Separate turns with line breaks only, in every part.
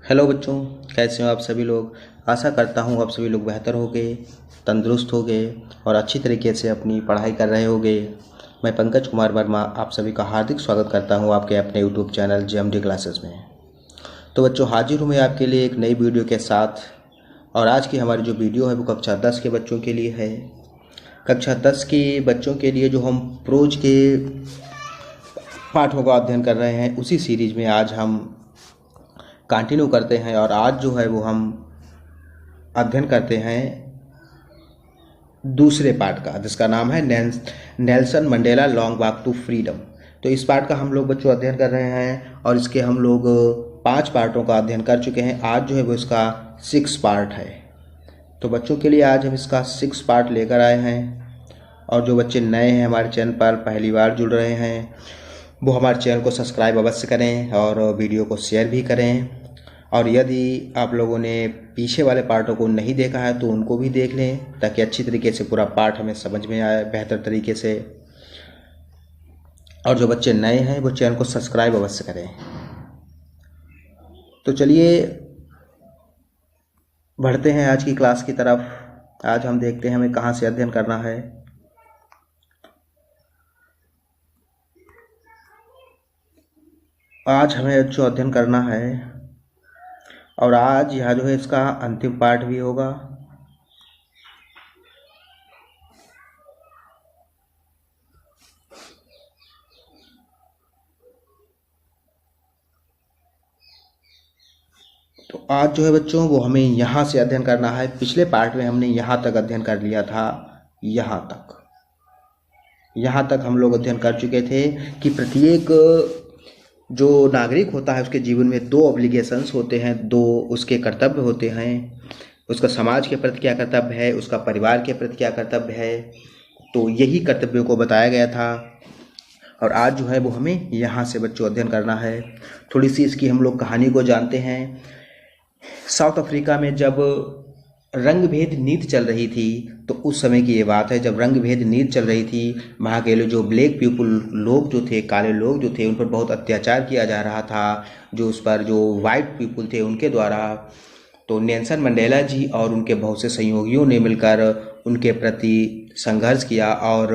Hello बच्चों, कैसे हो आप सभी लोग। आशा करता हूँ आप सभी लोग बेहतर होंगे, तंदुरुस्त होंगे और अच्छी तरीके से अपनी पढ़ाई कर रहे होंगे। मैं पंकज कुमार वर्मा आप सभी का हार्दिक स्वागत करता हूँ आपके अपने यूट्यूब चैनल जेएमडी क्लासेस में। तो बच्चों, हाजिर हूँ मैं आपके लिए एक नई वीडियो के साथ। और आज की हमारी जो वीडियो है वो कक्षा 10 के बच्चों के लिए है। कक्षा 10 के बच्चों के लिए जो हम प्रोज के पाठों का अध्ययन कर रहे हैं, उसी सीरीज में आज हम कंटिन्यू करते हैं। और आज जो है वो हम अध्ययन करते हैं दूसरे पार्ट का, जिसका नाम है Nelson Mandela long walk to freedom. तो इस पार्ट का हम लोग बच्चों अध्ययन कर रहे हैं और इसके हम लोग 5 पार्टों का अध्ययन कर चुके हैं। आज जो है वो इसका 6 पार्ट है। तो बच्चों के लिए आज हम इसका 6 पार्ट लेकर आए हैं। और जो बच्चे नए हैं हमारे चैनल पर, पहली बार जुड़ रहे हैं, वो हमारे चैनल को सब्सक्राइब अवश्य करें और वीडियो को शेयर भी करें। और यदि आप लोगों ने पीछे वाले पार्टों को नहीं देखा है तो उनको भी देख लें, ताकि अच्छी तरीके से पूरा पार्ट हमें समझ में आए बेहतर तरीके से। और जो बच्चे नए हैं वो चैनल को सब्सक्राइब अवश्य करें। तो चलिए बढ़ते हैं आज की क्लास की तरफ। आज हम देखते हैं हमें कहाँ से अध्ययन करना है। आज हमें जो अध्ययन करना है, और आज यह जो है इसका अंतिम पार्ट भी होगा। तो आज जो है बच्चों वो हमें यहाँ से अध्ययन करना है। पिछले पार्ट में हमने यहाँ तक अध्ययन कर लिया था। यहाँ तक हम लोग अध्ययन कर चुके थे कि प्रत्येक जो नागरिक होता है उसके जीवन में 2 ऑब्लिगेशंस होते हैं, 2 उसके कर्तव्य होते हैं। उसका समाज के प्रति क्या कर्तव्य है, उसका परिवार के प्रति क्या कर्तव्य है। तो यही कर्तव्यों को बताया गया था। और आज जो है वो हमें यहाँ से बच्चों अध्ययन करना है। थोड़ी सी इसकी हम लोग कहानी को जानते हैं। साउथ अफ्रीका में जब रंग भेद नीति चल रही थी, तो उस समय की ये बात है, जब रंग भेद नीति चल रही थी, वहाँ के जो ब्लैक पीपल लोग जो थे, काले लोग जो थे, उन पर बहुत अत्याचार किया जा रहा था, जो उस पर जो वाइट पीपल थे उनके द्वारा। तो नेल्सन मंडेला जी और उनके बहुत से सहयोगियों ने मिलकर उनके प्रति संघर्ष किया, और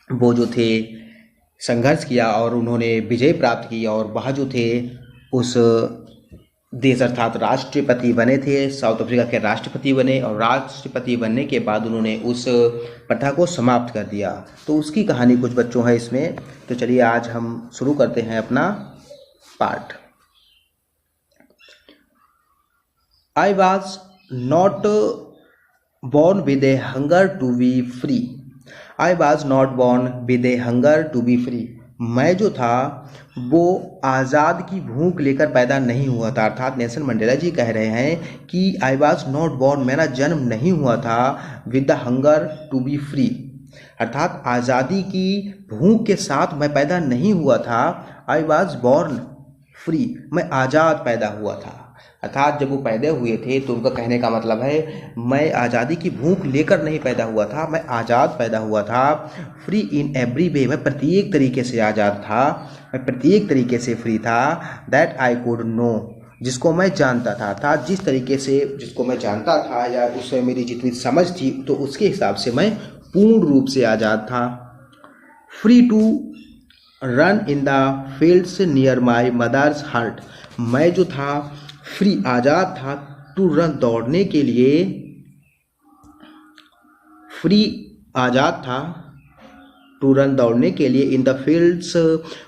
वो जो थे संघर्ष किया और उन्होंने विजय प्राप्त की। और वह जो थे उस देश अर्थात राष्ट्रपति बने थे, साउथ अफ्रीका के राष्ट्रपति बने। और राष्ट्रपति बनने के बाद उन्होंने उस प्रथा को समाप्त कर दिया। तो उसकी कहानी कुछ बच्चों है इसमें। तो चलिए आज हम शुरू करते हैं अपना part. I was not born with a hunger to be free. I was not born with a hunger to be free. मैं जो था वो आज़ाद की भूख लेकर पैदा नहीं हुआ था। अर्थात नेल्सन मंडेला जी कह रहे हैं कि आई वॉज नॉट बॉर्न, मेरा जन्म नहीं हुआ था with the hunger to be free, अर्थात आज़ादी की भूख के साथ मैं पैदा नहीं हुआ था। आई वॉज बॉर्न फ्री, मैं आज़ाद पैदा हुआ था। अर्थात जब वो पैदा हुए थे तो उनका कहने का मतलब है मैं आज़ादी की भूख लेकर नहीं पैदा हुआ था, मैं आज़ाद पैदा हुआ था। फ्री इन एवरी वे, मैं प्रत्येक तरीके से आज़ाद था, मैं प्रत्येक तरीके से फ्री था। दैट आई कुड नो, जिसको मैं जानता था। अर्थात जिस तरीके से जिसको मैं जानता था या उससे मेरी जितनी समझ थी, तो उसके हिसाब से मैं पूर्ण रूप से आज़ाद था। Free to run in the fields near my mother's heart, मैं जो था फ्री आज़ाद था टू रन, दौड़ने के लिए फ्री आज़ाद था टू रन, दौड़ने के लिए इन द फील्ड्स,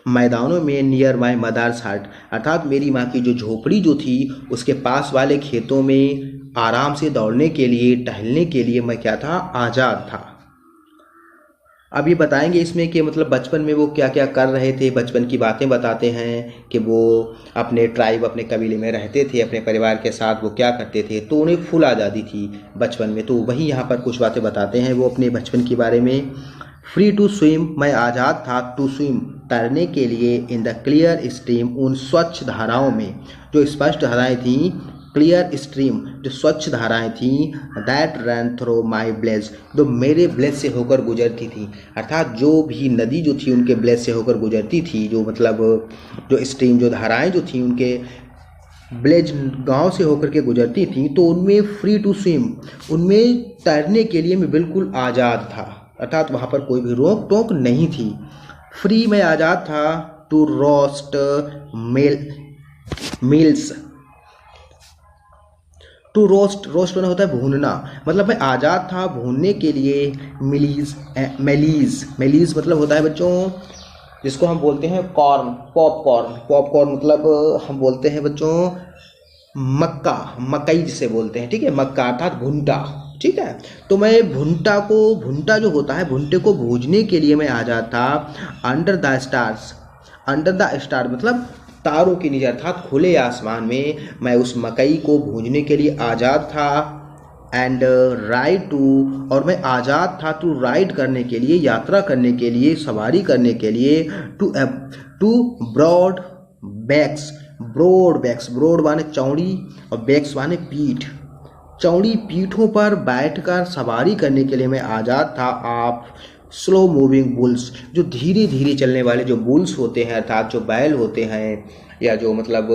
मैदानों में, नियर माई मदर्स हार्ट, अर्थात मेरी माँ की जो झोपड़ी जो थी उसके पास वाले खेतों में आराम से दौड़ने के लिए, टहलने के लिए मैं क्या था, आज़ाद था। अब ये बताएंगे इसमें कि मतलब बचपन में वो क्या क्या कर रहे थे, बचपन की बातें बताते हैं कि वो अपने ट्राइब, अपने कबीले में रहते थे, अपने परिवार के साथ वो क्या करते थे। तो उन्हें फुल आज़ादी थी बचपन में। तो वही यहाँ पर कुछ बातें बताते हैं वो अपने बचपन के बारे में। फ्री टू स्विम, मैं आज़ाद था टू स्विम, तैरने के लिए, इन द क्लियर स्ट्रीम, उन स्वच्छ धाराओं में, जो स्पष्ट धाराएं थीं, क्लियर स्ट्रीम, जो स्वच्छ धाराएं थीं, that run through my blaze, जो मेरे ब्लेज से होकर गुजरती थी। अर्थात जो भी नदी जो थी उनके ब्लेज से होकर गुजरती थी, जो मतलब जो स्ट्रीम, जो धाराएं जो थी उनके विलेज गांव से होकर के गुजरती थी तो उनमें फ्री टू स्विम, उनमें तैरने के लिए मैं बिल्कुल आज़ाद था, अर्थात वहाँ पर कोई भी रोक टोक नहीं थी। फ्री में आज़ाद था to roast meals, to roast, roast होना होता है भूनना, मतलब मैं आज़ाद था भूनने के लिए मिलीज, मेलीज, मेलीज मतलब होता है बच्चों जिसको हम बोलते हैं कॉर्न, पॉपकॉर्न, पॉपकॉर्न मतलब हम बोलते हैं बच्चों मक्का, मकई जिसे बोलते हैं, ठीक है, मक्का अर्थात भुट्टा, ठीक है। तो मैं भुट्टा जो होता है भुट्टे को भूनने के लिए मैं आज़ाद था under the stars, under the star मतलब तारों के नीचे अर्थात खुले आसमान में मैं उस मकई को भूनने के लिए आज़ाद था। एंड राइड टू, और मैं आज़ाद था टू राइड करने के लिए, यात्रा करने के लिए, सवारी करने के लिए to broad backs, broad backs, broad माने चौड़ी और बैक्स माने पीठ, चौड़ी पीठों पर बैठकर सवारी करने के लिए मैं आज़ाद था। आप स्लो मूविंग बुल्स, जो धीरे धीरे चलने वाले जो बुल्स होते हैं अर्थात जो बैल होते हैं या जो मतलब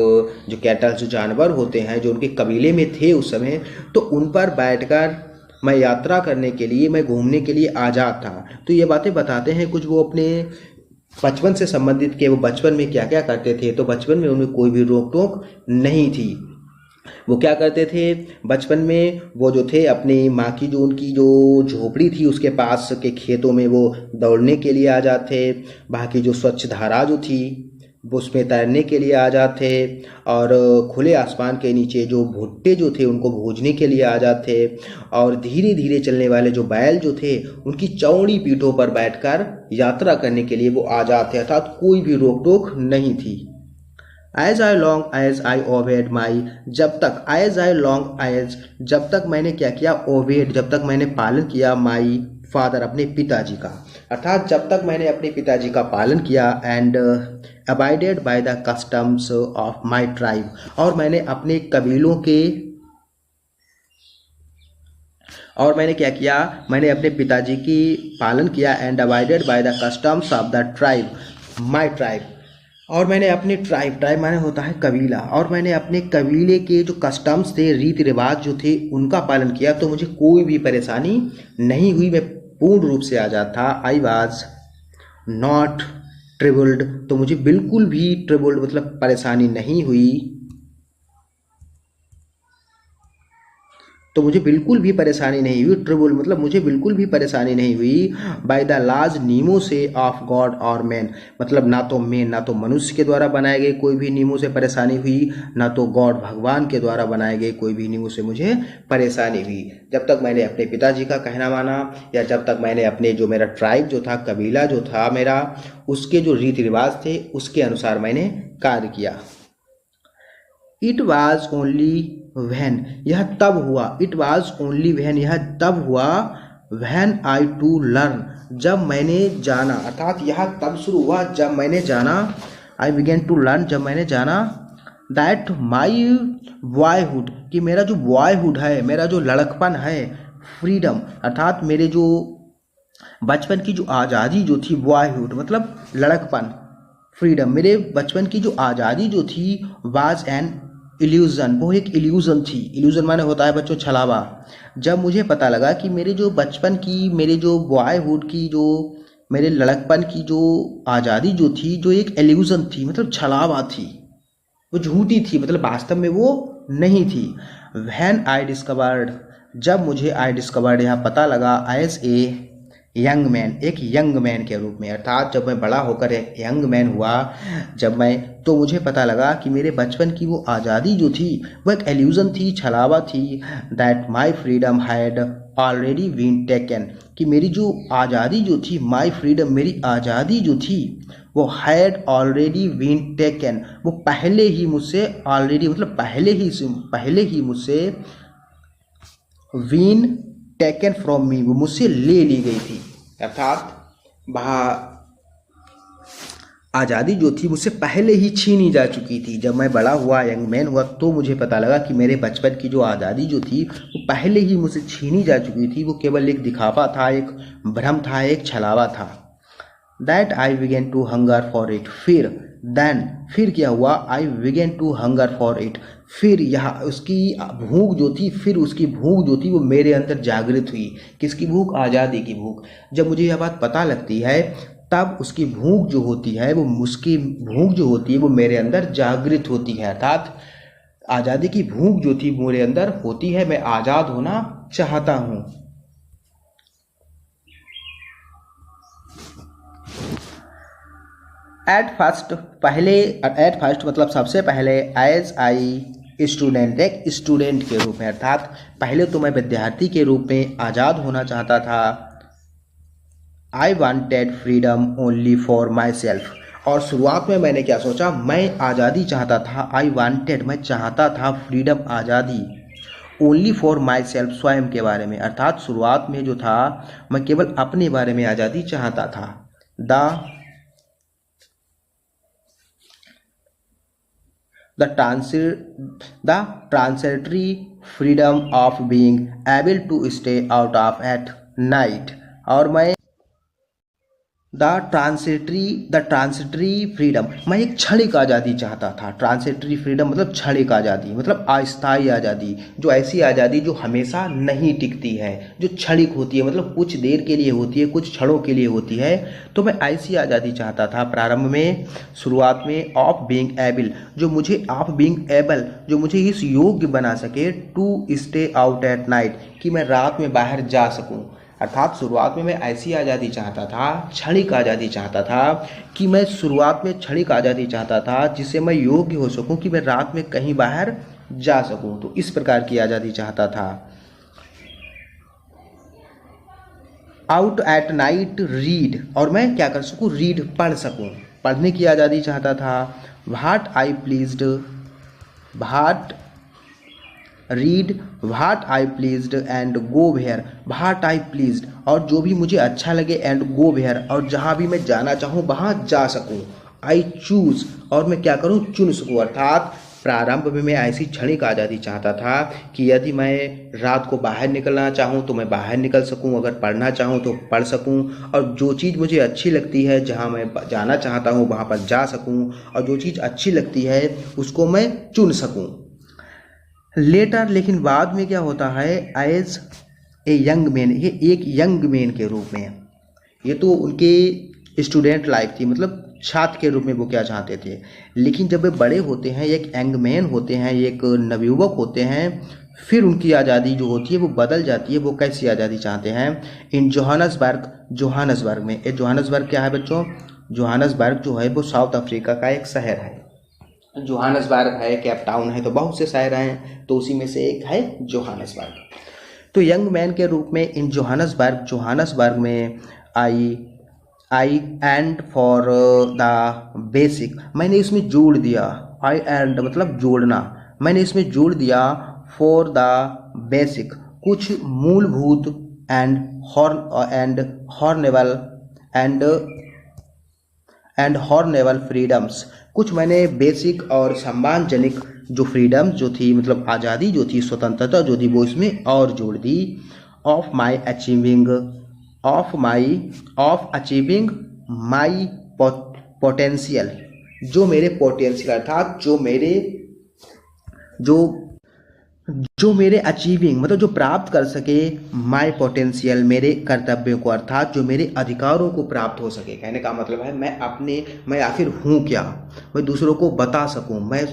जो कैटल जो जानवर होते हैं जो उनके कबीले में थे उस समय, तो उन पर बैठकर मैं यात्रा करने के लिए, मैं घूमने के लिए आज़ाद था। तो ये बातें बताते हैं कुछ वो अपने बचपन से संबंधित कि वो बचपन में क्या क्या करते थे। तो बचपन में उनमें कोई भी रोक टोक नहीं थी। वो क्या करते थे बचपन में, वो जो थे अपनी माँ की जो उनकी जो झोपड़ी थी उसके पास के खेतों में वो दौड़ने के लिए आ जाते, बाकी जो स्वच्छ धारा जो थी वो उसमें तैरने के लिए आ जाते, और खुले आसमान के नीचे जो भुट्टे जो थे उनको भूनने के लिए आ जाते, और धीरे धीरे चलने वाले जो बैल जो थे उनकी चौड़ी पीठों पर बैठकर यात्रा करने के लिए वो आ जाते, अर्थात कोई भी रोक टोक नहीं थी। As I long as I obeyed my, जब तक, एज आई लॉन्ग एज, जब तक मैंने क्या किया, ओबेड, जब तक मैंने पालन किया, माई फादर, अपने पिताजी का, अर्थात जब तक मैंने अपने पिताजी का पालन किया, and abided by the customs of my tribe, और मैंने अपने कबीलों के, और मैंने क्या किया, मैंने अपने पिताजी की पालन किया, and abided by the customs of the tribe, my tribe, और मैंने अपने ट्राइब, ट्राइब माने होता है कबीला, और मैंने अपने कबीले के जो कस्टम्स थे, रीति रिवाज जो थे उनका पालन किया, तो मुझे कोई भी परेशानी नहीं हुई, मैं पूर्ण रूप से आज़ाद था। आई वॉज नॉट ट्रिबल्ड, तो मुझे बिल्कुल भी ट्रिबल्ड मतलब परेशानी नहीं हुई, तो मुझे बिल्कुल भी परेशानी नहीं हुई, ट्रिबल मतलब मुझे बिल्कुल भी परेशानी नहीं हुई, बाय द लाज नियमों से ऑफ गॉड और मैन, मतलब ना तो मैन, ना तो मनुष्य के द्वारा बनाए गए कोई भी नियमों से परेशानी हुई, ना तो गॉड भगवान के द्वारा बनाए गए कोई भी नियमों से मुझे परेशानी हुई। जब तक मैंने अपने पिताजी का कहना माना, या जब तक मैंने अपने जो मेरा ट्राइब जो था, कबीला जो था मेरा, उसके जो रीति रिवाज थे उसके अनुसार मैंने कार्य किया। इट वॉज ओनली वैन, यह तब हुआ, इट वॉज ओनली वैन, यह तब हुआ, वैन आई टू लर्न, जब मैंने जाना, अर्थात यह तब शुरू हुआ जब मैंने जाना, आई बिगेन टू लर्न, जब मैंने जाना, दैट माई बॉयहुड, कि मेरा जो बॉयहुड है, मेरा जो लड़कपन है, फ्रीडम अर्थात मेरे जो बचपन की जो आज़ादी जो थी, बॉयहुड मतलब लड़कपन, फ्रीडम, मेरे बचपन की जो आज़ादी जो थी, वाज एन इल्यूज़न, वो एक इल्यूज़न थी। इल्यूज़न माने होता है बच्चों छलावा। जब मुझे पता लगा कि मेरे जो बचपन की, मेरे जो बॉयहुड की, जो मेरे लड़कपन की जो आज़ादी जो थी, जो एक इल्यूज़न थी मतलब छलावा थी, वो झूठी थी, मतलब वास्तव में वो नहीं थी। व्हेन आई डिस्कवर्ड, जब मुझे आई डिस्कवर्ड यहाँ पता लगा, एज ए यंग मैन, एक यंग मैन के रूप में, अर्थात जब मैं बड़ा होकर एक यंग मैन हुआ, जब मैं, तो मुझे पता लगा कि मेरे बचपन की वो आज़ादी जो थी वो एक एल्यूज़न थी, छलावा थी, that my freedom had already been taken, कि मेरी जो आज़ादी जो थी, माई फ्रीडम मेरी आज़ादी जो थी, वो हैड ऑलरेडी बीन टेकन, वो पहले ही मुझसे, ऑलरेडी मतलब पहले ही मुझसे, बीन टेकन फ्रॉम मी, वो मुझसे ले ली गई थी, अर्थात आज़ादी जो थी मुझसे पहले ही छीनी जा चुकी थी। जब मैं बड़ा हुआ, यंग मैन हुआ, तो मुझे पता लगा कि मेरे बचपन की जो आज़ादी जो थी वो पहले ही मुझसे छीनी जा चुकी थी, वो केवल एक दिखावा था, एक भ्रम था, एक छलावा था। That I began to hunger for it, फिर देन फिर क्या हुआ, I began to hunger for it, फिर यहाँ उसकी भूख जो थी, फिर उसकी भूख जो थी वो मेरे अंदर जागृत हुई। किसकी भूख? आज़ादी की भूख। जब मुझे यह बात पता लगती है तब उसकी भूख जो होती है वो, उसकी भूख जो होती है वो मेरे अंदर जागृत होती है, अर्थात आज़ादी की भूख जो थी मेरे अंदर होती है, मैं आज़ाद होना चाहता हूँ। एट फर्स्ट मतलब सबसे पहले, एज आई स्टूडेंट, एक स्टूडेंट के रूप में, अर्थात पहले तो मैं विद्यार्थी के रूप में आज़ाद होना चाहता था। I wanted freedom only for my self, और शुरुआत में मैंने क्या सोचा, मैं आज़ादी चाहता था। आई वॉन्टेड, मैं चाहता था फ्रीडम, आज़ादी, ओनली फॉर माई सेल्फ, स्वयं के बारे में, अर्थात शुरुआत में जो था मैं केवल अपने बारे में आज़ादी चाहता था। The transitory freedom of being able to stay out of at night, और मैं द ट्रांसिटरी फ्रीडम, मैं एक क्षणिक आज़ादी चाहता था। ट्रांसिटरी फ्रीडम मतलब क्षणिक आज़ादी, मतलब अस्थायी आज़ादी, जो ऐसी आज़ादी जो हमेशा नहीं टिकती है, जो क्षणिक होती है, मतलब कुछ देर के लिए होती है, कुछ क्षणों के लिए होती है। तो मैं ऐसी आज़ादी चाहता था प्रारंभ में, शुरुआत में। ऑफ बीइंग एबल, जो मुझे ऑफ बीइंग एबल, जो मुझे इस योग्य बना सके, to stay out at night, कि मैं रात में बाहर जा सकूं। अर्थात शुरुआत में मैं ऐसी आज़ादी चाहता था, क्षणिक आज़ादी चाहता था, कि मैं शुरुआत में क्षणिक आज़ादी चाहता था जिससे मैं योग्य हो सकूं कि मैं रात में कहीं बाहर जा सकूं। तो इस प्रकार की आज़ादी चाहता था। आउट एट नाइट रीड, और मैं क्या कर सकूं, रीड, पढ़ सकूं, पढ़ने की आज़ादी चाहता था। What I pleased, what read what I pleased and go where, what I pleased, और जो भी मुझे अच्छा लगे, एंड गो वेयर, और जहाँ भी मैं जाना चाहूँ वहाँ जा सकूँ। आई चूज़, और मैं क्या करूँ, चुन सकूँ। अर्थात प्रारंभ में मैं ऐसी क्षणिक आज़ादी चाहता था कि यदि मैं रात को बाहर निकलना चाहूँ तो मैं बाहर निकल सकूँ, अगर पढ़ना चाहूँ तो पढ़ सकूँ, और जो चीज़ मुझे अच्छी लगती है, जहाँ मैं जाना चाहता हूँ वहाँ पर जा सकूँ, और जो चीज़ अच्छी लगती है उसको मैं चुन सकूँ। लेटर, लेकिन बाद में क्या होता है, एज ए यंग मैन, ये एक यंग मैन के रूप में, ये तो उनके स्टूडेंट लाइफ थी, मतलब छात्र के रूप में वो क्या चाहते थे। लेकिन जब वे बड़े होते हैं, एक यंग मैन होते हैं, एक नवयुवक होते हैं, फिर उनकी आज़ादी जो होती है वो बदल जाती है। वो कैसी आज़ादी चाहते हैं, इन जोहानसबर्ग, जोहानसबर्ग में, ये जोहानसबर्ग क्या है बच्चों, जोहानसबर्ग जो है वो साउथ अफ्रीका का एक शहर है। जोहानसबर्ग है, केप टाउन है, तो बहुत से शहर हैं, तो उसी में से एक है जोहानसबर्ग। तो यंग मैन के रूप में इन जोहानसबर्ग में आई एंड फॉर द बेसिक, मैंने इसमें जोड़ दिया, आई एंड मतलब जोड़ना, मैंने इसमें जोड़ दिया फॉर द बेसिक, कुछ मूलभूत, एंड हॉर्नेबल एंड हॉर्नेबल फ्रीडम्स, कुछ मैंने बेसिक और सम्मानजनक जो फ्रीडम जो थी, मतलब आज़ादी जो थी, स्वतंत्रता जो थी, वो इसमें और जोड़ दी। ऑफ अचीविंग माई पोटेंशियल, जो मेरे पोटेंशियल, अर्थात जो मेरे अचीविंग मतलब जो प्राप्त कर सके, माय पोटेंशियल, मेरे कर्तव्यों को, अर्थात जो मेरे अधिकारों को प्राप्त हो सके। कहने का मतलब है मैं आखिर हूँ क्या, मैं दूसरों को बता सकूँ, मैं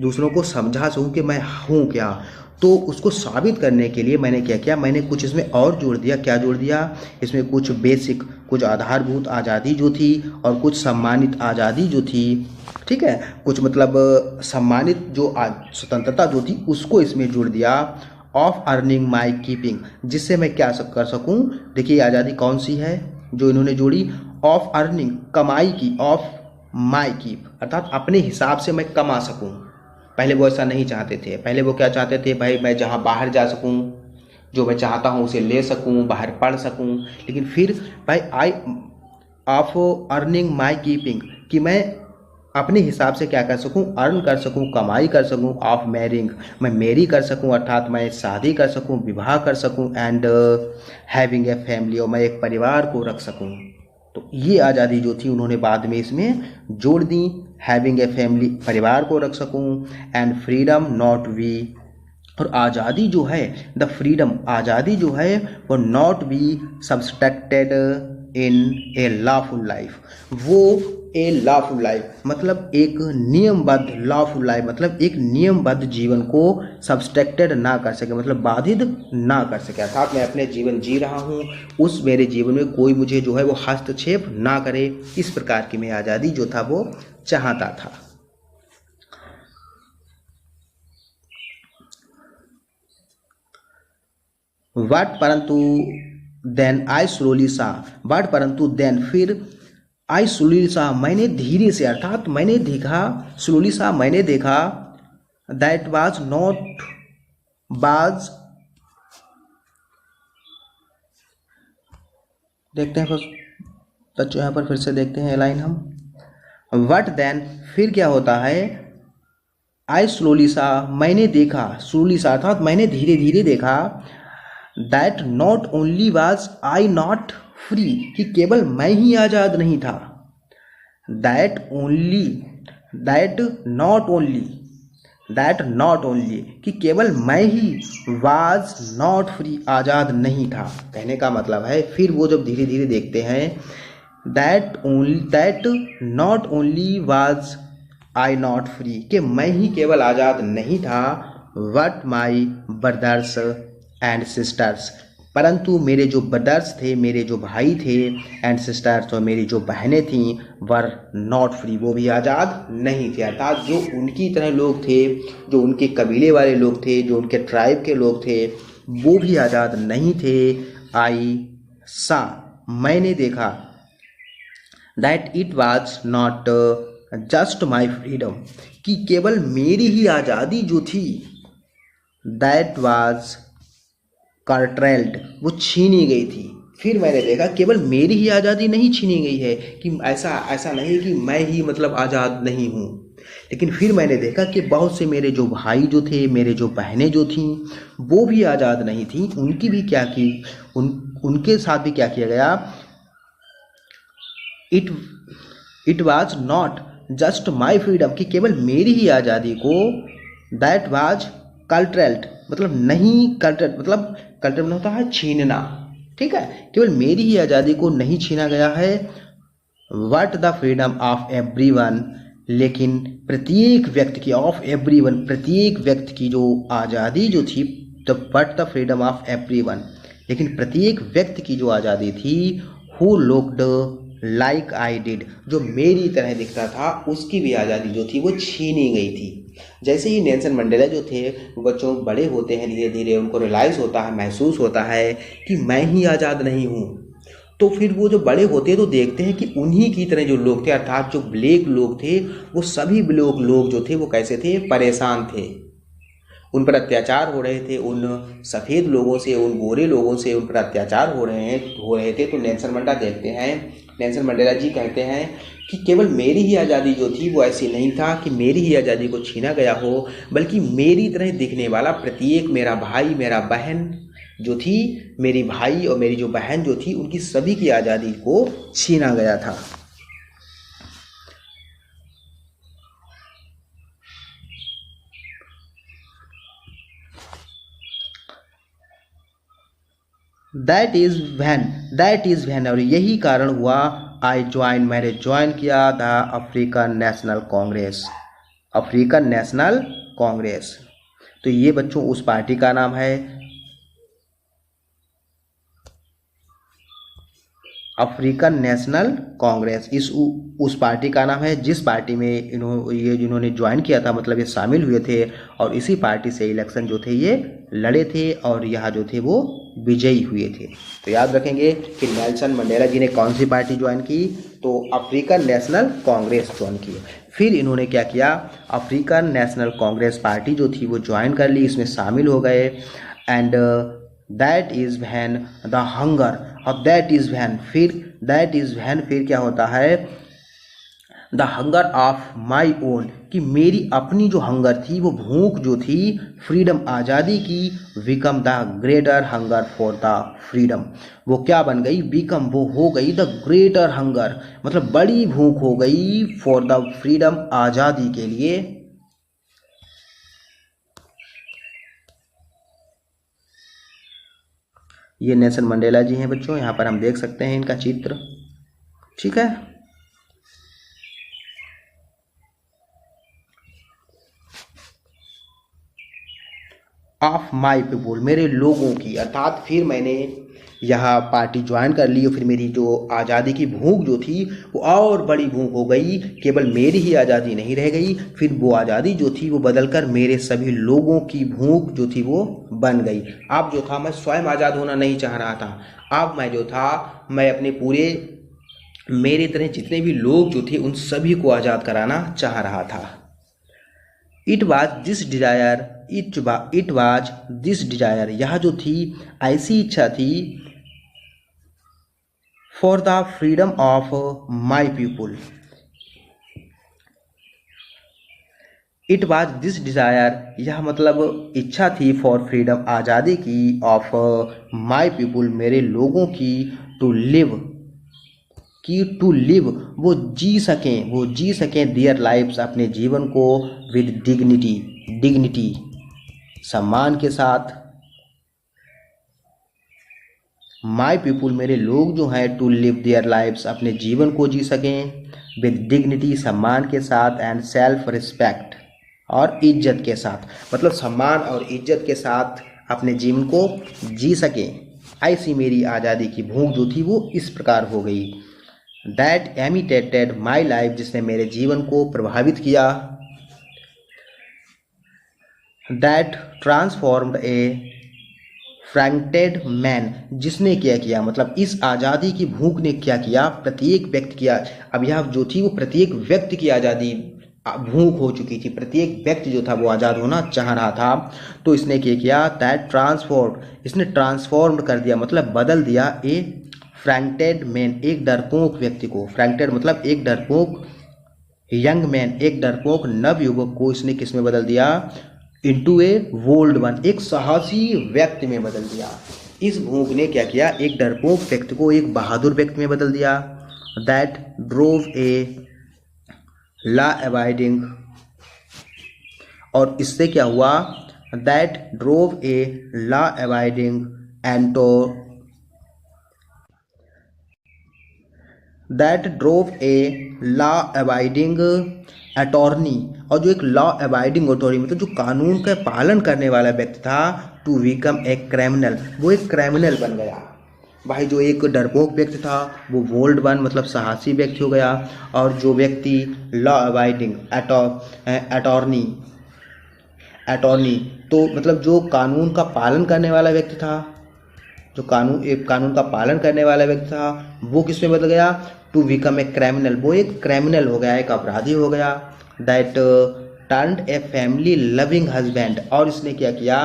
दूसरों को समझा सकूँ कि मैं हूँ क्या। तो उसको साबित करने के लिए मैंने क्या किया, मैंने कुछ इसमें और जोड़ दिया। क्या जोड़ दिया इसमें, कुछ बेसिक, कुछ आधारभूत आज़ादी जो थी, और कुछ सम्मानित आज़ादी जो थी, ठीक है, कुछ मतलब सम्मानित जो स्वतंत्रता जो थी उसको इसमें जोड़ दिया। ऑफ अर्निंग माई कीपिंग, जिससे मैं क्या कर सकूं, देखिए आज़ादी कौन सी है जो इन्होंने जोड़ी, ऑफ अर्निंग, कमाई की, ऑफ माई कीप, अर्थात अपने हिसाब से मैं कमा सकूं। पहले वो ऐसा नहीं चाहते थे, पहले वो क्या चाहते थे, भाई मैं जहाँ बाहर जा सकूं, जो मैं चाहता हूँ उसे ले सकूं, बाहर पढ़ सकूं। लेकिन फिर भाई आई ऑफ अर्निंग माई कीपिंग, कि मैं अपने हिसाब से क्या कर सकूं, अर्न कर सकूं, कमाई कर सकूं। ऑफ मैरिंग, मैं मैरी कर सकूं, अर्थात मैं शादी कर सकूं, विवाह कर सकूं। एंड हैविंग ए फैमिली, और मैं एक परिवार को रख सकूं। तो ये आज़ादी जो थी उन्होंने बाद में इसमें जोड़ दी। हैविंग ए फैमिली, परिवार को रख सकूं, एंड फ्रीडम नॉट वी, और आज़ादी जो है, द फ्रीडम, आज़ादी जो है वो not be subtracted in A lawful life, वो ए लॉफुल लाइफ मतलब एक नियमबद्ध, लॉफुल लाइफ मतलब एक नियमबद्ध जीवन को सब्सट्रैक्टेड ना कर सके, मतलब बाधित ना कर सके, अर्थात मैं अपने जीवन जी रहा हूँ, उस मेरे जीवन में कोई मुझे जो है वो हस्तक्षेप ना करे, इस प्रकार की मैं आज़ादी जो था वो चाहता था। बट परंतु देन आई स्लोली सा, बट परंतु देन फिर आई स्लोली सा, मैंने धीरे से, अर्थात मैंने देखा, स्लोली सा मैंने देखा, दैट वाज नॉट बाज, देखते हैं बच्चों यहाँ पर फिर से देखते हैं लाइन हम। वट देन, फिर क्या होता है, आई स्लोली सा मैंने देखा, स्लोली सा अर्थात मैंने धीरे धीरे देखा, that not only was I not free, कि केवल मैं ही आज़ाद नहीं था, that only, that not only, that not only, कि केवल मैं ही वाज नॉट फ्री, आज़ाद नहीं था। कहने का मतलब है फिर वो जब धीरे धीरे देखते हैं, that only, that not only was I not free, कि मैं ही केवल आज़ाद नहीं था, what my brothers and sisters, परंतु मेरे जो ब्रदर्स थे, मेरे जो भाई थे, एंड सिस्टर्स और मेरी जो बहनें थीं, वर नॉट फ्री, वो भी आज़ाद नहीं थे, अर्थात जो उनकी तरह लोग थे, जो उनके कबीले वाले लोग थे, जो उनके ट्राइब के लोग थे, वो भी आज़ाद नहीं थे। आई सा, मैंने देखा, that it was not just my freedom, कि केवल मेरी ही आज़ादी जो थी, दैट वाज कर्ट्रेल्ड, वो छीनी गई थी। फिर मैंने देखा केवल मेरी ही आज़ादी नहीं छीनी गई है, कि ऐसा नहीं कि मैं ही मतलब आज़ाद नहीं हूँ, लेकिन फिर मैंने देखा कि बहुत से मेरे जो भाई जो थे, मेरे जो बहनें जो थीं, वो भी आज़ाद नहीं थीं, उनकी भी क्या की, उनके साथ भी क्या किया गया, it was not just my freedom, कि केवल मेरी ही आज़ादी को, दैट वाज कल्ट्रेल्ड, मतलब नहीं, कल्ट्रेल्ड मतलब कल्ट्रेल्ड होता है छीनना, ठीक है, केवल मेरी ही आज़ादी को नहीं छीना गया है, what the freedom of everyone, लेकिन प्रत्येक व्यक्ति की, ऑफ एवरीवन प्रत्येक व्यक्ति की जो आज़ादी जो थी, the what the freedom of everyone, लेकिन प्रत्येक व्यक्ति की जो आज़ादी थी, who looked like I did, जो मेरी तरह दिखता था, उसकी भी आज़ादी जो थी वो छीनी गई थी। जैसे ही नेल्सन मंडेला जो थे, वो बच्चों बड़े होते हैं, धीरे धीरे उनको रियलाइज़ होता है, महसूस होता है कि मैं ही आज़ाद नहीं हूँ, तो फिर वो जो बड़े होते हैं तो देखते हैं कि उन्हीं की तरह जो लोग थे, अर्थात जो ब्लैक लोग थे, वो सभी ब्लैक लोग जो थे वो कैसे थे, परेशान थे, उन पर अत्याचार हो रहे थे, उन सफ़ेद लोगों से, उन गोरे लोगों से उन पर अत्याचार हो रहे थे। तो नेल्सन मंडेला देखते हैं, नेल्सन मंडेला जी कहते हैं कि केवल मेरी ही आज़ादी जो थी वो ऐसी नहीं था कि मेरी ही आज़ादी को छीना गया हो, बल्कि मेरी तरह दिखने वाला प्रत्येक, मेरा भाई, मेरा बहन जो थी, मेरी भाई और मेरी जो बहन जो थी, उनकी सभी की आज़ादी को छीना गया था। दैट इज़ वैन, और यही कारण हुआ, आई ज्वाइन, मैंने ज्वाइन किया, the African national Congress, African national Congress. तो ये बच्चों उस पार्टी का नाम है, अफ्रीकन नेशनल कांग्रेस, उस पार्टी का नाम है जिस पार्टी में जिन्होंने ज्वाइन किया था, मतलब ये शामिल हुए थे, और इसी पार्टी से इलेक्शन जो थे ये लड़े थे, और यहाँ जो थे वो विजयी हुए थे। तो याद रखेंगे कि नेल्सन मंडेला जी ने कौन सी पार्टी ज्वाइन की, तो अफ्रीकन नेशनल कांग्रेस ज्वाइन की। फिर इन्होंने क्या किया, अफ्रीकन नेशनल कांग्रेस पार्टी जो थी वो ज्वाइन कर ली, इसमें शामिल हो गए, and that is when the hunger, और दैट इज़ वैन फिर क्या होता है, the hunger of my own, कि मेरी अपनी जो हंगर थी, वो भूख जो थी फ्रीडम आज़ादी की, become the greater hunger for the freedom, वो क्या बन गई, बिकम वो हो गई द ग्रेटर हंगर, मतलब बड़ी भूख हो गई फॉर द फ्रीडम आज़ादी के लिए। ये नेल्सन मंडेला जी हैं बच्चों, यहाँ पर हम देख सकते हैं इनका चित्र, ठीक है। ऑफ माई पीपुल, मेरे लोगों की, अर्थात फिर मैंने यह पार्टी ज्वाइन कर ली और फिर मेरी जो आज़ादी की भूख जो थी वो और बड़ी भूख हो गई, केवल मेरी ही आज़ादी नहीं रह गई, फिर वो आज़ादी जो थी वो बदलकर मेरे सभी लोगों की भूख जो थी वो बन गई। अब जो था मैं स्वयं आज़ाद होना नहीं चाह रहा था, अब मैं जो था मैं अपने पूरे मेरे तरह जितने भी लोग जो थे उन सभी को आज़ाद कराना चाह रहा था। It was this desire, it was this desire, यह जो थी ऐसी इच्छा थी, for the freedom of my people, it was this desire, यह मतलब इच्छा थी फॉर फ्रीडम आज़ादी की, ऑफ माई पीपुल मेरे लोगों की, टू लिव कि टू लिव वो जी सकें देयर लाइफ्स अपने जीवन को, विद डिग्निटी सम्मान के साथ, माई पीपुल मेरे लोग जो हैं, टू लिव देयर लाइफ्स अपने जीवन को जी सकें, विद डिग्निटी सम्मान के साथ, एंड सेल्फ रिस्पेक्ट और इज्जत के साथ, मतलब सम्मान और इज्जत के साथ अपने जीवन को जी सकें। ऐसी मेरी आज़ादी की भूख जो थी वो इस प्रकार हो गई। दैट एमिटेटेड माई लाइफ, जिसने मेरे जीवन को प्रभावित किया। दैट ट्रांसफॉर्म्ड ए फ्रैंक्टेड मैन, जिसने क्या किया, मतलब इस आज़ादी की भूख ने क्या किया, प्रत्येक व्यक्ति किया। अब यह जो थी वो प्रत्येक व्यक्ति की आज़ादी भूख हो चुकी थी, प्रत्येक व्यक्ति जो था वो आज़ाद होना चाह रहा था। तो इसने क्या किया, दैट ट्रांसफॉर्म्ड, इसने ट्रांसफॉर्म्ड कर दिया, मतलब बदल दिया, ए फ्रैंक्टेड मैन, एक डरपोक व्यक्ति को, फ्रैंक्टेड मतलब एक डरपोक यंग मैन, एक डरपोक नवयुवक को इसने किस में बदल दिया, इनटू ए बोल्ड वन, एक साहसी व्यक्ति में बदल दिया। इस भूख ने क्या किया, एक डरपोक व्यक्ति को एक बहादुर व्यक्ति में बदल दिया। That drove a law abiding, और इससे क्या हुआ, that drove a law abiding into, that drove a law abiding attorney, और जो एक लॉ अबाइडिंग अटॉर्नी मतलब जो कानून का पालन करने वाला व्यक्ति था, टू बिकम ए क्रिमिनल, वो एक क्रिमिनल बन गया। भाई जो एक डरपोक व्यक्ति था वो बोल्ड वन मतलब साहसी व्यक्ति हो गया, और जो व्यक्ति लॉ अबाइडिंग अटॉर्नी तो मतलब जो कानून का पालन करने वाला व्यक्ति था, जो कानून का पालन करने वाला व्यक्ति था, वो किस में बदल गया, टू बिकम ए क्रिमिनल, वो एक क्रिमिनल हो गया, एक अपराधी हो गया। That turned a family loving husband, और इसने क्या किया,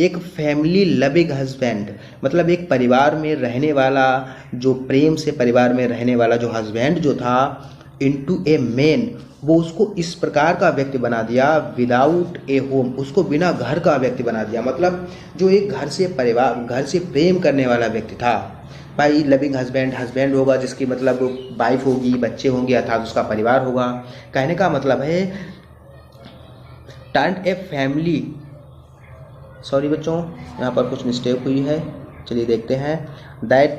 एक फैमिली लविंग हस्बैंड मतलब एक परिवार में रहने वाला, जो प्रेम से परिवार में रहने वाला जो हस्बैंड जो था, इनटू ए मैन, वो उसको इस प्रकार का व्यक्ति बना दिया, विदाउट ए होम, उसको बिना घर का व्यक्ति बना दिया, मतलब जो एक घर से प्रेम करने वाला व्यक्ति था। भाई लविंग हस्बैंड होगा जिसकी मतलब वाइफ होगी, बच्चे होंगे, अर्थात उसका परिवार होगा। कहने का मतलब है टर्न ए फैमिली, सॉरी बच्चों यहाँ पर कुछ मिस्टेक हुई है, चलिए देखते हैं। That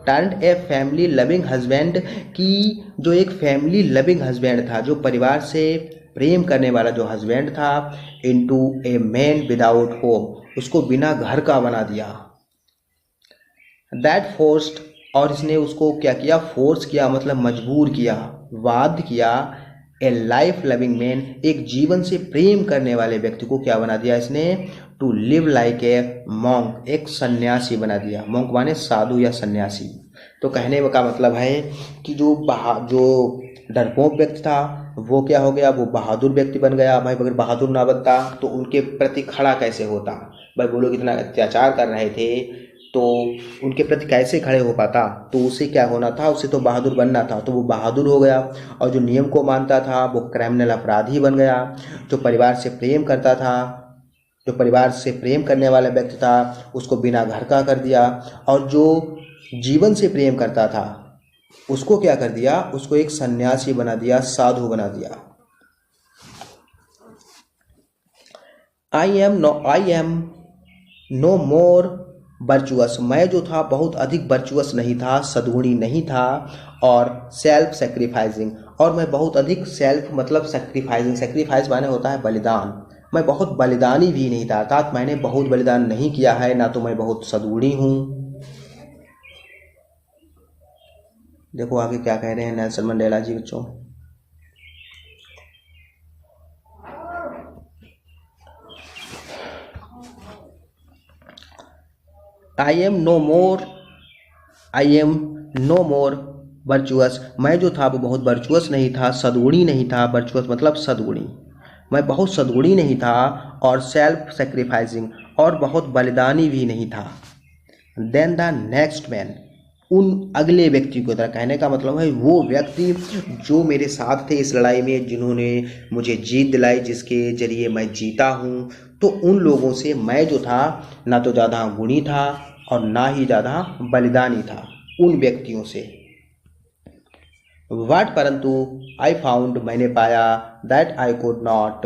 turned a family loving husband, की जो एक फैमिली लविंग हस्बैंड था, जो परिवार से प्रेम करने वाला जो हस्बैंड था, into a man without home, उसको बिना घर का बना दिया। दैट फोर्स्ड, और इसने उसको क्या किया, फोर्स किया मतलब मजबूर किया, बाध्य किया, ए लाइफ लविंग मैन, एक जीवन से प्रेम करने वाले व्यक्ति को क्या बना दिया इसने, to live like a monk, एक सन्यासी बना दिया। मॉन्क माने साधु या सन्यासी। तो कहने का मतलब है कि जो डरपोक व्यक्ति था वो क्या हो गया, वो बहादुर व्यक्ति बन गया। भाई अगर बहादुर ना बनता तो उनके प्रति खड़ा कैसे होता, भाई वो लोग इतना अत्याचार कर रहे थे, तो उनके प्रति कैसे खड़े हो पाता, तो उसे क्या होना था, उसे तो बहादुर बनना था, तो वो बहादुर हो गया। और जो नियम को मानता था वो क्रिमिनल अपराधी बन गया। जो परिवार से प्रेम करता था, जो परिवार से प्रेम करने वाला व्यक्ति था, उसको बिना घर का कर दिया। और जो जीवन से प्रेम करता था उसको क्या कर दिया, उसको एक सन्यासी बना दिया, साधु बना दिया। I am no more virtuous, मैं जो था बहुत अधिक वर्चुअस नहीं था, सद्गुणी नहीं था, और सेल्फ सेक्रीफाइसिंग, और मैं बहुत अधिक सेल्फ मतलब सेक्रीफाइसिंग, सेक्रीफाइस माने होता है बलिदान, मैं बहुत बलिदानी भी नहीं था, अर्थात मैंने बहुत बलिदान नहीं किया है, ना तो मैं बहुत सद्गुणी हूँ। देखो आगे क्या कह रहे हैं नेल्सन मंडेला जी बच्चों। I am no more virtuous, मैं जो था वो बहुत वर्चुअस नहीं था, सद्गुणी नहीं था, वर्चुअस मतलब सद्गुणी, मैं बहुत सद्गुणी नहीं था, और सेल्फ सेक्रीफाइसिंग, और बहुत बलिदानी भी नहीं था। देन द नेक्स्ट मैन, उन अगले व्यक्ति को तरह, कहने का मतलब है वो व्यक्ति जो मेरे साथ थे इस लड़ाई में, जिन्होंने मुझे जीत दिलाई, जिसके जरिए मैं जीता हूँ, तो उन लोगों से मैं जो था ना तो ज़्यादा गुणी था और ना ही ज़्यादा बलिदानी था, उन व्यक्तियों से। वाट, परंतु आई फाउंड, मैंने पाया, that I could not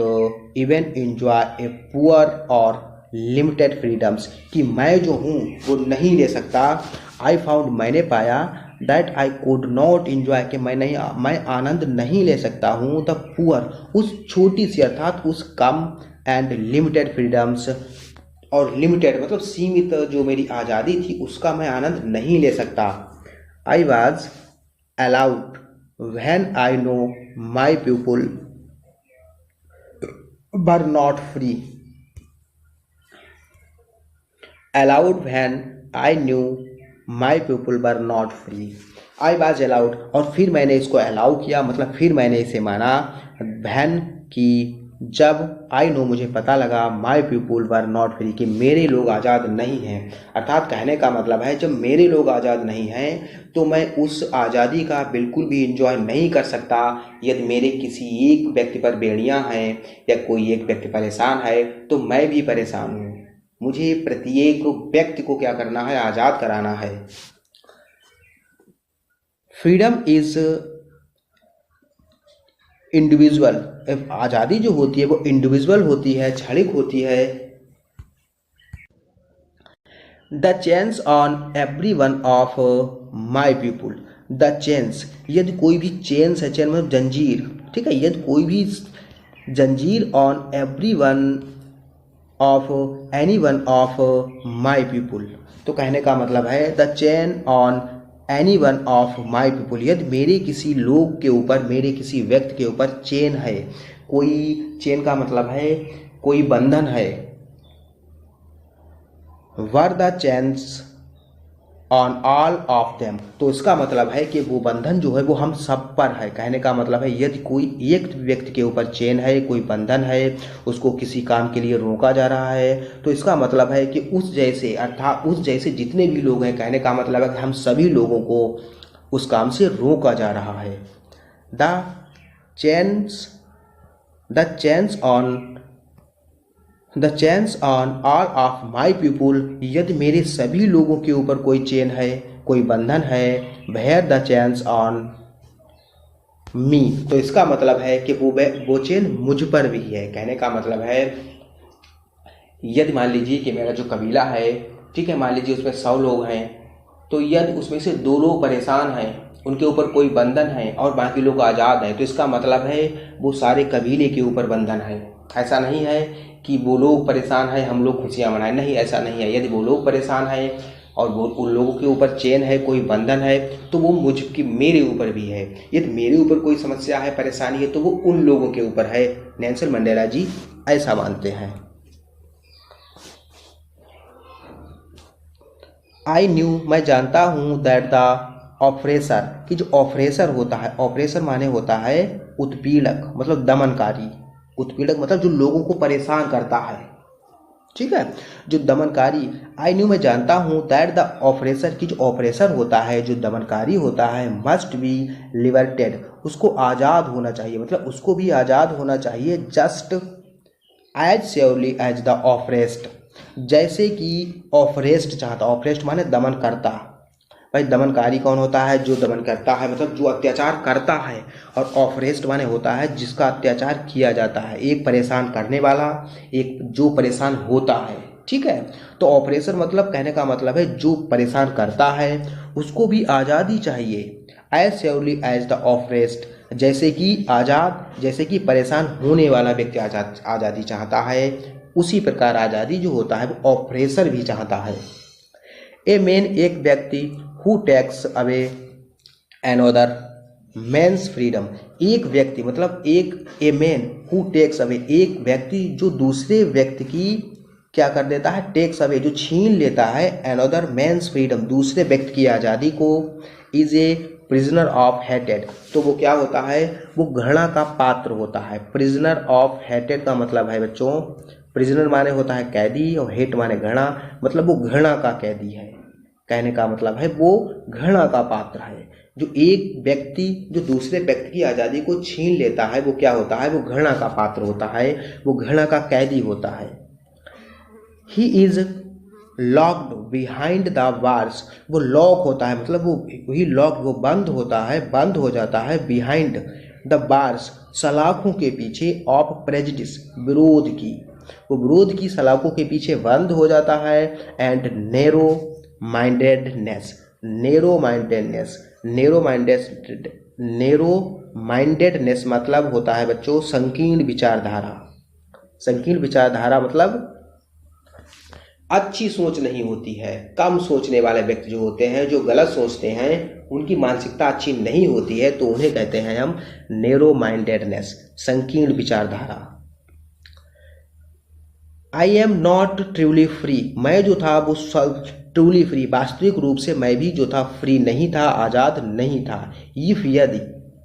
even enjoy a poor और लिमिटेड फ्रीडम्स, कि मैं जो हूँ वो नहीं ले सकता। आई फाउंड, मैंने पाया, that I could not enjoy, कि मैं आनंद नहीं ले सकता हूँ, द पुअर, उस छोटी सी अर्थात उस कम, एंड लिमिटेड फ्रीडम्स, और लिमिटेड मतलब सीमित जो मेरी आज़ादी थी उसका मैं आनंद नहीं ले सकता। I was allowed when I know my people were not free, allowed when I knew my people were not free, I was allowed, और फिर मैंने इसको अलाउ किया, मतलब फिर मैंने इसे माना, व्हेन की जब, आई नो मुझे पता लगा, माई पीपुल वर नॉट फ्री, कि मेरे लोग आज़ाद नहीं हैं, अर्थात कहने का मतलब है जब मेरे लोग आज़ाद नहीं हैं तो मैं उस आज़ादी का बिल्कुल भी इंजॉय नहीं कर सकता। यदि मेरे किसी एक व्यक्ति पर बेड़ियां हैं या कोई एक व्यक्ति परेशान है तो मैं भी परेशान हूँ, मुझे प्रत्येक व्यक्ति को क्या करना है, आज़ाद कराना है। फ्रीडम इज इंडिविजुअल, आज़ादी जो होती है वो इंडिविजुअल होती है, क्षणिक होती है। The चेंस on every one of my people, the चेंस, यदि कोई भी चेंस है, चेन मतलब जंजीर, ठीक है, यदि कोई भी जंजीर on every one of any one of my people, तो कहने का मतलब है the chain on any one of my people, यदि मेरे किसी लोग के ऊपर, मेरे किसी व्यक्ति के ऊपर चेन है, कोई चेन का मतलब है कोई बंधन है, were the chains on all of them, तो इसका मतलब है कि वो बंधन जो है वो हम सब पर है। कहने का मतलब है यदि कोई एक व्यक्ति के ऊपर चेन है, कोई बंधन है, उसको किसी काम के लिए रोका जा रहा है, तो इसका मतलब है कि उस जैसे, अर्थात उस जैसे जितने भी लोग हैं, कहने का मतलब है कि हम सभी लोगों को उस काम से रोका जा रहा है। The chains on all of my people, यदि मेरे सभी लोगों के ऊपर कोई चेन है, कोई बंधन है, where the chains on me, तो इसका मतलब है कि वो चेन मुझ पर भी है। कहने का मतलब है यदि मान लीजिए कि मेरा जो कबीला है, ठीक है, मान लीजिए उसमें 100 लोग हैं, तो यदि उसमें से 2 लोग परेशान हैं, उनके ऊपर कोई बंधन है और बाकी लोग आज़ाद हैं, तो इसका मतलब है वो सारे कबीले के ऊपर बंधन है। ऐसा नहीं है कि वो लोग परेशान हैं हम लोग खुशियाँ मनाएं, नहीं, ऐसा नहीं है। यदि वो लोग परेशान हैं और वो उन लोगों के ऊपर चेन है, कोई बंधन है, तो वो मेरे ऊपर भी है। यदि मेरे ऊपर कोई समस्या है, परेशानी है, तो वो उन लोगों के ऊपर है। नेल्सन मंडेला जी ऐसा मानते हैं। आई न्यू, मैं जानता हूँ, दैट द ऑपरेसर, कि जो ऑपरेसर होता है, ऑपरेसर माने होता है उत्पीड़क, मतलब दमनकारी, उत्पीड़क मतलब जो लोगों को परेशान करता है, ठीक है। जो दमनकारी, आई न्यू, मैं जानता हूँ, दैट द ऑपरेसर, की जो ऑपरेसर होता है, जो दमनकारी होता है, मस्ट बी लिबर्टेड, उसको आज़ाद होना चाहिए, मतलब उसको भी आज़ाद होना चाहिए, just as surely as the oppressed, जैसे कि ऑपरेस्ड चाहता, ऑपरेस्ड माने दमन करता। भाई दमनकारी कौन होता है? जो दमन करता है, मतलब जो अत्याचार करता है, और ऑपरेस्ड माने होता है जिसका अत्याचार किया जाता है, एक परेशान करने वाला, एक जो परेशान होता है, ठीक है। तो ऑपरेसर मतलब, कहने का मतलब है जो परेशान करता है उसको भी आज़ादी चाहिए, as surely as the oppressed, जैसे कि आज़ाद, जैसे कि परेशान होने वाला व्यक्ति आज़ादी चाहता है, उसी प्रकार आज़ादी जो होता है वो ऑपरेसर भी चाहता है। ए मैन, एक व्यक्ति, who takes away another man's freedom, एक व्यक्ति मतलब एक, a man who takes away, एक व्यक्ति जो दूसरे व्यक्ति की क्या कर देता है? टेक्स अवे, जो छीन लेता है, एनोदर मैन्स फ्रीडम, दूसरे व्यक्ति की आज़ादी को, is a prisoner of hated, तो वो क्या होता है? वो घृणा का पात्र होता है। प्रिजनर ऑफ हेटेड का मतलब है बच्चों, प्रिजनर माने होता है कैदी, और हेट माने घृणा, मतलब वो घृणा का कैदी है, कहने का मतलब है वो घृणा का पात्र है। जो एक व्यक्ति जो दूसरे व्यक्ति की आज़ादी को छीन लेता है वो क्या होता है? वो घृणा का पात्र होता है, वो घृणा का कैदी होता है। He is locked behind the bars, वो लॉक होता है, मतलब वो ही लॉक, वो बंद होता है, बंद हो जाता है, बिहाइंड द बार्स, सलाखों के पीछे, ऑफ प्रेजुडिस, विरोध की, वो विरोध की सलाखों के पीछे बंद हो जाता है, and narrow mindedness, narrow mindedness, narrow mindedness मतलब होता है बच्चों संकीर्ण विचारधारा। संकीर्ण विचारधारा मतलब अच्छी सोच नहीं होती है, कम सोचने वाले व्यक्ति जो होते हैं, जो गलत सोचते हैं, उनकी मानसिकता अच्छी नहीं होती है, तो उन्हें कहते हैं हम नैरो माइंडेडनेस, संकीर्ण विचारधारा। आई एम नॉट ट्रूली फ्री, मैं जो था वो ट्रूली फ्री, वास्तविक रूप से मैं भी जो था फ्री नहीं था, आज़ाद नहीं था। इफ, यदि,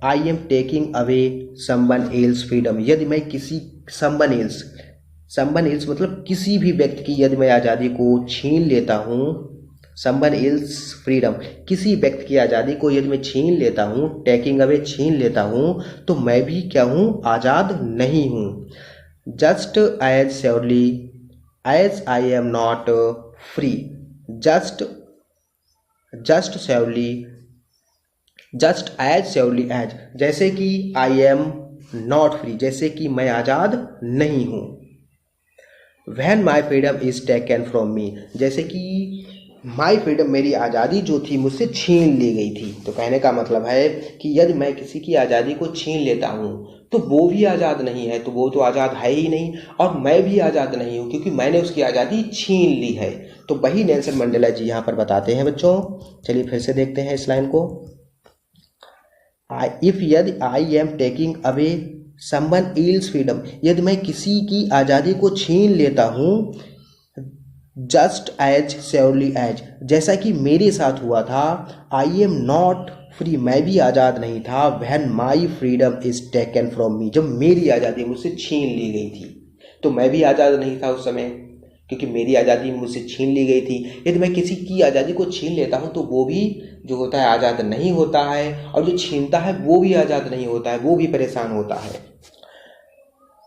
I am taking away someone else freedom, यदि मैं किसी समवन एल्स मतलब किसी भी व्यक्ति की यदि मैं आज़ादी को छीन लेता हूँ, समवन एल्स फ्रीडम, किसी व्यक्ति की आज़ादी को यदि मैं छीन लेता हूँ, टेकिंग अवे छीन लेता हूँ, तो मैं भी क्या हूँ? आज़ाद नहीं हूँ। Just as surely as I am not free, just surely, just as surely as, जैसे कि आई एम नॉट फ्री, जैसे कि मैं आज़ाद नहीं हूँ। When my freedom is taken from me, जैसे कि माई फ्रीडम, मेरी आज़ादी जो थी मुझसे छीन ली गई थी, तो कहने का मतलब है कि यदि मैं किसी की आज़ादी को छीन लेता हूँ तो वो भी आज़ाद नहीं है, तो वो तो आज़ाद है ही नहीं, और मैं भी आज़ाद नहीं हूँ क्योंकि मैंने उसकी आज़ादी छीन ली है। तो वही नेल्सन मंडेला जी यहाँ पर बताते हैं बच्चों। चलिए फिर से देखते हैं इस लाइन को। इफ, यदि I am taking away someone else freedom, यदि मैं किसी की आज़ादी को छीन लेता हूँ, जस्ट एज श्योरली एज, जैसा कि मेरे साथ हुआ था, आई एम नॉट फ्री, मैं भी आज़ाद नहीं था, when my freedom is taken from me, जब मेरी आज़ादी मुझसे छीन ली गई थी, तो मैं भी आज़ाद नहीं था उस समय क्योंकि मेरी आज़ादी मुझसे छीन ली गई थी। यदि मैं किसी की आज़ादी को छीन लेता हूँ तो वो भी जो होता है आज़ाद नहीं होता है, और जो छीनता है वो भी आज़ाद नहीं होता है, वो भी परेशान होता है।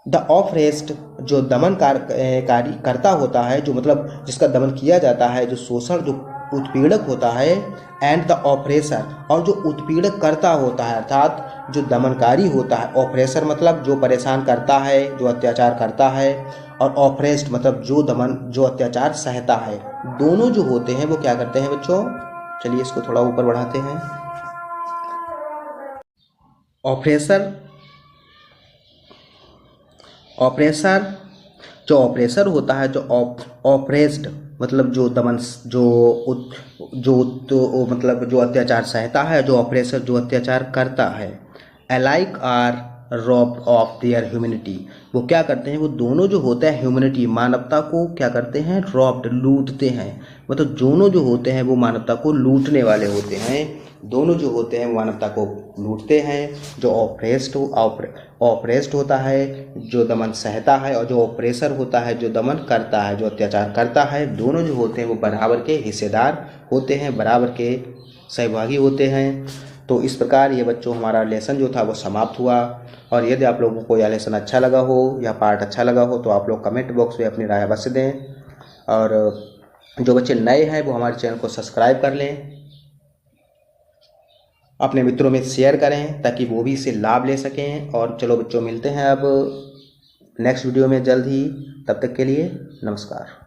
द ऑपरेस्ड, जो दमन कारी करता होता है, जो मतलब जिसका दमन किया जाता है, जो शोषण, जो उत्पीड़क होता है, एंड द ऑपरेसर, और जो उत्पीड़क करता होता है, अर्थात जो दमनकारी होता है, ऑपरेसर मतलब जो परेशान करता है, जो अत्याचार करता है, और ऑपरेस्ड मतलब जो दमन, जो अत्याचार सहता है, दोनों जो होते हैं वो क्या करते हैं बच्चों? चलिए इसको थोड़ा ऊपर बढ़ाते हैं। ऑपरेसर जो ऑपरेसर होता है, जो ऑपरेस्ड मतलब जो दमन, जो मतलब जो अत्याचार सहता है, जो ऑपरेसर जो अत्याचार करता है, alike are robbed of their humanity, वो क्या करते हैं? वो दोनों जो होते हैं ह्यूमैनिटी, मानवता को क्या करते हैं? रॉब्ड, लूटते हैं, मतलब दोनों जो होते हैं वो मानवता को लूटने वाले होते हैं, दोनों जो होते हैं मानवता को लूटते हैं, जो ऑप्रेस्ड होता है, जो दमन सहता है, और जो ऑप्रेसर होता है, जो दमन करता है, जो अत्याचार करता है, दोनों जो होते हैं वो बराबर के हिस्सेदार होते हैं, बराबर के सहभागी होते हैं। तो इस प्रकार ये बच्चों हमारा लेसन जो था वो समाप्त हुआ। और यदि आप लोगों को यह लेसन अच्छा लगा हो या पार्ट अच्छा लगा हो तो आप लोग कमेंट बॉक्स में अपनी राय अवश्य दें। और जो बच्चे नए हैं वो हमारे चैनल को सब्सक्राइब कर लें, अपने मित्रों में शेयर करें ताकि वो भी इससे लाभ ले सकें। और चलो बच्चों, मिलते हैं अब नेक्स्ट वीडियो में जल्द ही। तब तक के लिए नमस्कार।